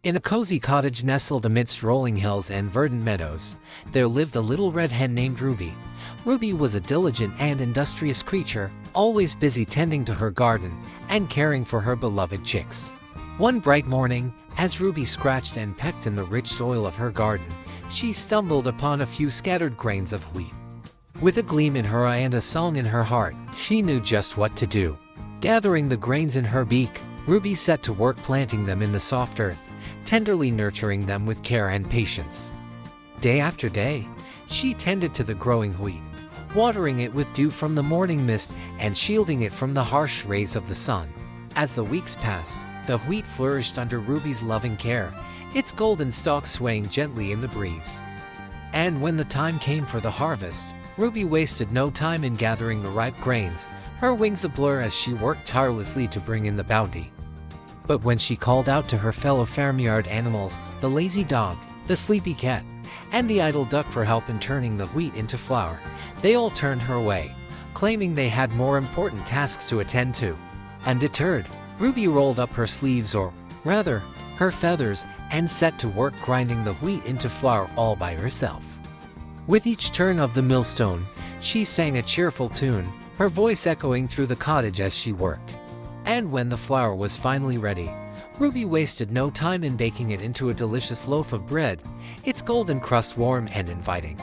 In a cozy cottage nestled amidst rolling hills and verdant meadows, there lived a little red hen named Ruby. Ruby was a diligent and industrious creature, always busy tending to her garden and caring for her beloved chicks. One bright morning, as Ruby scratched and pecked in the rich soil of her garden, she stumbled upon a few scattered grains of wheat. With a gleam in her eye and a song in her heart, she knew just what to do. Gathering the grains in her beak, Ruby set to work planting them in the soft earth, tenderly nurturing them with care and patience. Day after day, she tended to the growing wheat, watering it with dew from the morning mist and shielding it from the harsh rays of the sun. As the weeks passed, the wheat flourished under Ruby's loving care, its golden stalks swaying gently in the breeze. And when the time came for the harvest, Ruby wasted no time in gathering the ripe grains, her wings ablur as she worked tirelessly to bring in the bounty. But when she called out to her fellow farmyard animals, the lazy dog, the sleepy cat, and the idle duck for help in turning the wheat into flour, they all turned her away, claiming they had more important tasks to attend to. Undeterred, Ruby rolled up her sleeves, or rather, her feathers, and set to work grinding the wheat into flour all by herself. With each turn of the millstone, she sang a cheerful tune, her voice echoing through the cottage as she worked. And when the flour was finally ready, Ruby wasted no time in baking it into a delicious loaf of bread, its golden crust warm and inviting.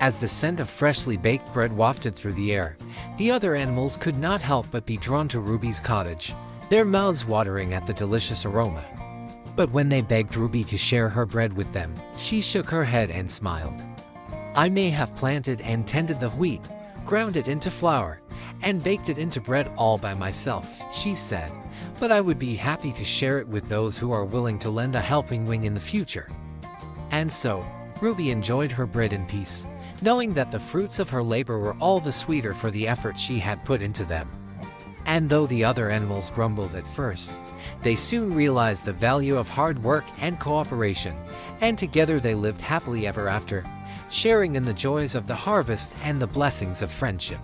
As the scent of freshly baked bread wafted through the air, the other animals could not help but be drawn to Ruby's cottage, their mouths watering at the delicious aroma. But when they begged Ruby to share her bread with them, she shook her head and smiled. "I may have planted and tended the wheat, ground it into flour, and baked it into bread all by myself," she said, "but I would be happy to share it with those who are willing to lend a helping wing in the future." And so, Ruby enjoyed her bread in peace, knowing that the fruits of her labor were all the sweeter for the effort she had put into them. And though the other animals grumbled at first, they soon realized the value of hard work and cooperation, and together they lived happily ever after, sharing in the joys of the harvest and the blessings of friendship.